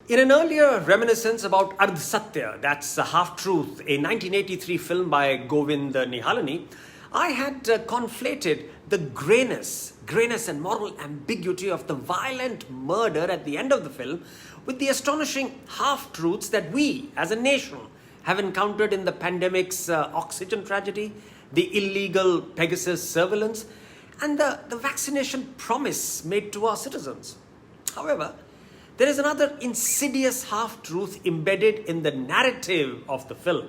In an earlier reminiscence about Ardh Satya, that's a half-truth, a 1983 film by Govind Nihalani, I had conflated the grayness and moral ambiguity of the violent murder at the end of the film with the astonishing half-truths that we, as a nation, have encountered in the pandemic's oxygen tragedy, the illegal Pegasus surveillance, and the vaccination promise made to our citizens. However, there is another insidious half-truth embedded in the narrative of the film,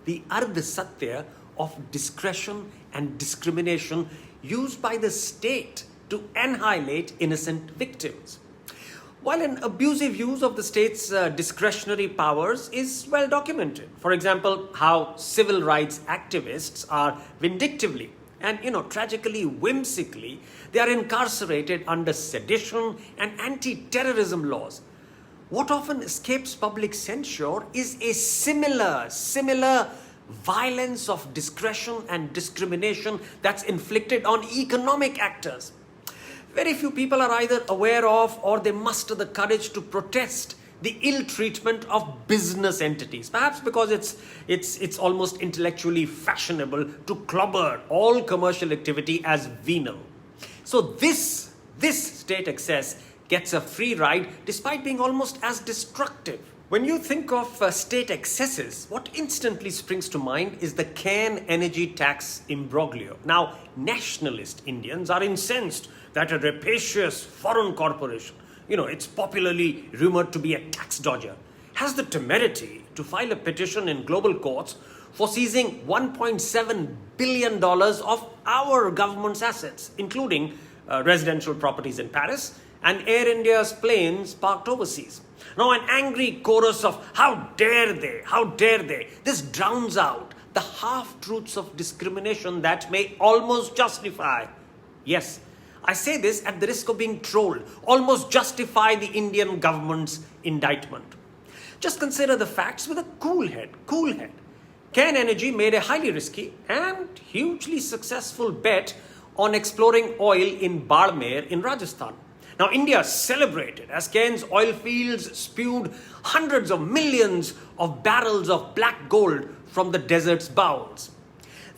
the Ardh Satya of discretion and discrimination used by the state to annihilate innocent victims. While an abusive use of the state's discretionary powers is well documented, for example, how civil rights activists are vindictively and tragically whimsically, they are incarcerated under sedition and anti-terrorism laws. What often escapes public censure is a similar violence of discretion and discrimination that's inflicted on economic actors. Very few people are either aware of or they muster the courage to protest the ill treatment of business entities, perhaps because it's almost intellectually fashionable to clobber all commercial activity as venal. So this state excess gets a free ride despite being almost as destructive. When you think of state excesses, what instantly springs to mind is the Cairn energy tax imbroglio. Now, nationalist Indians are incensed that a rapacious foreign corporation, it's popularly rumored to be a tax dodger, has the temerity to file a petition in global courts for seizing $1.7 billion of our government's assets, including residential properties in Paris and Air India's planes parked overseas. Now, an angry chorus of how dare they, this drowns out the half-truths of discrimination that may almost justify, yes, I say this at the risk of being trolled, almost justify the Indian government's indictment. Just consider the facts with a cool head. Cairn Energy made a highly risky and hugely successful bet on exploring oil in Barmer in Rajasthan. Now, India celebrated as Cairn's oil fields spewed hundreds of millions of barrels of black gold from the desert's bowels.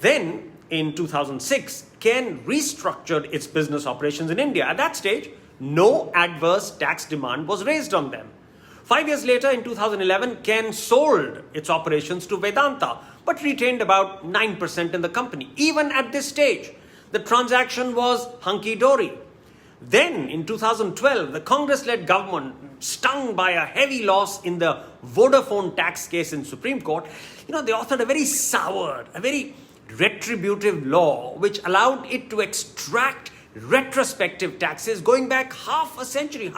Then, in 2006, Cairn restructured its business operations in India. At that stage, no adverse tax demand was raised on them. 5 years later, in 2011, Cairn sold its operations to Vedanta, but retained about 9% in the company. Even at this stage, the transaction was hunky-dory. Then, in 2012, the Congress-led government, stung by a heavy loss in the Vodafone tax case in Supreme Court, they authored a very soured, a very retributive law which allowed it to extract retrospective taxes going back half a century.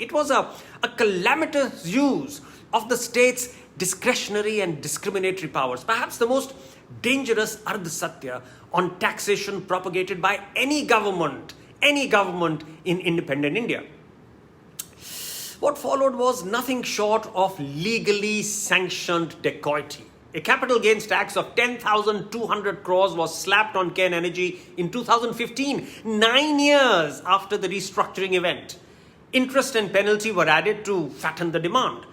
It was a calamitous use of the state's discretionary and discriminatory powers, perhaps the most dangerous Ardh Satya on taxation propagated by any government in independent India. What followed was nothing short of legally sanctioned dacoity. A capital gains tax of 10,200 crores was slapped on Cairn Energy in 2015, 9 years after the restructuring event. Interest and penalty were added to fatten the demand.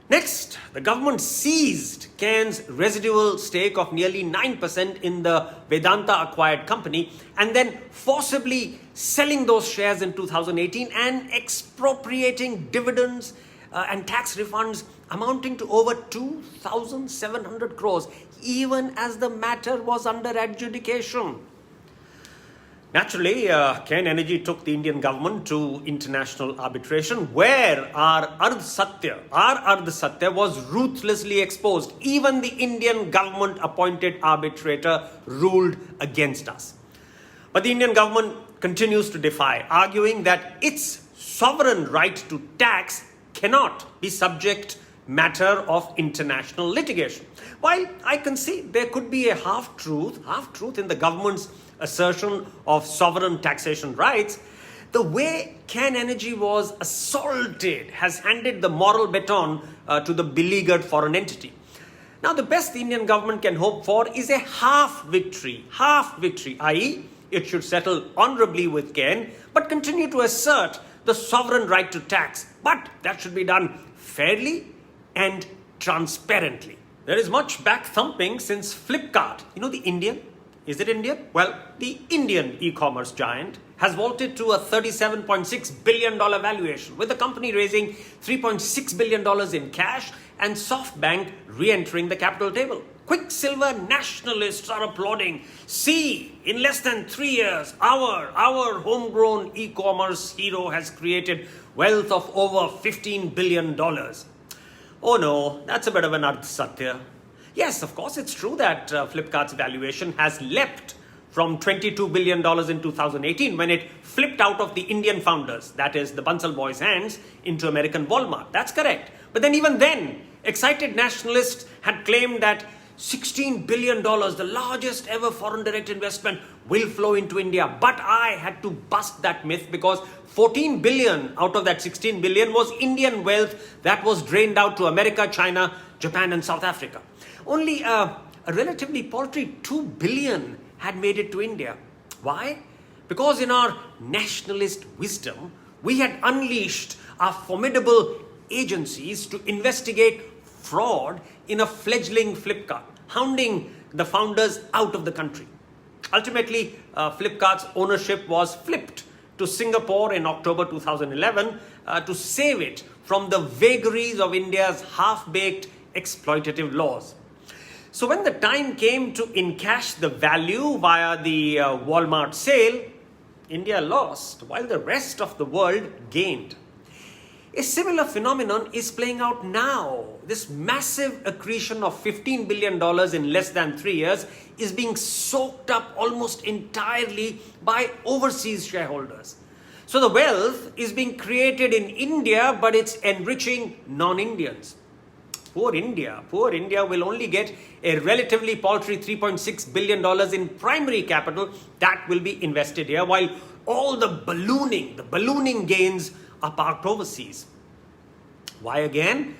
Next, the government seized Cairn's residual stake of nearly 9% in the Vedanta-acquired company and then forcibly selling those shares in 2018 and expropriating dividends and tax refunds amounting to over 2,700 crores, even as the matter was under adjudication. Naturally, Cairn Energy took the Indian government to international arbitration, where our Ardh Satya was ruthlessly exposed. Even the Indian government-appointed arbitrator ruled against us. But the Indian government continues to defy, arguing that its sovereign right to tax cannot be subject matter of international litigation. While I concede there could be a half-truth in the government's assertion of sovereign taxation rights, the way Cairn Energy was assaulted has handed the moral baton to the beleaguered foreign entity. Now, the best the Indian government can hope for is a half victory, i.e., it should settle honorably with Cairn, but continue to assert the sovereign right to tax, but that should be done fairly and transparently. There is much back thumping since Flipkart, the Indian, is it Indian? Well, the Indian e-commerce giant has vaulted to a $37.6 billion valuation, with the company raising $3.6 billion in cash and SoftBank re-entering the capital table. Quicksilver nationalists are applauding. See, in less than 3 years, our homegrown e-commerce hero has created wealth of over $15 billion. Oh no, that's a bit of an Ardh Satya. Yes, of course, it's true that Flipkart's valuation has leapt from $22 billion in 2018 when it flipped out of the Indian founders, that is the Bansal boys' hands, into American Walmart. That's correct. But then even then, excited nationalists had claimed that $16 billion, the largest ever foreign direct investment, will flow into India. But I had to bust that myth because 14 billion out of that 16 billion was Indian wealth that was drained out to America, China, Japan and South Africa. Only a relatively paltry 2 billion had made it to India. Why? Because in our nationalist wisdom, we had unleashed our formidable agencies to investigate fraud in a fledgling Flipkart, hounding the founders out of the country. Ultimately, Flipkart's ownership was flipped to Singapore in October 2011 to save it from the vagaries of India's half-baked exploitative laws. So when the time came to encash the value via the Walmart sale, India lost while the rest of the world gained. A similar phenomenon is playing out now. This massive accretion of $15 billion in less than 3 years is being soaked up almost entirely by overseas shareholders. So the wealth is being created in India, but it's enriching non-Indians. Poor India will only get a relatively paltry $3.6 billion in primary capital that will be invested here, while all the ballooning gains are parked overseas. Why again?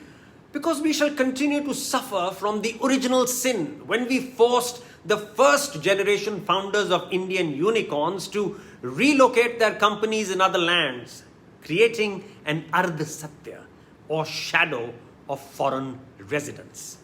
Because we shall continue to suffer from the original sin when we forced the first generation founders of Indian unicorns to relocate their companies in other lands, creating an Ardh Satya or shadow of foreign residence.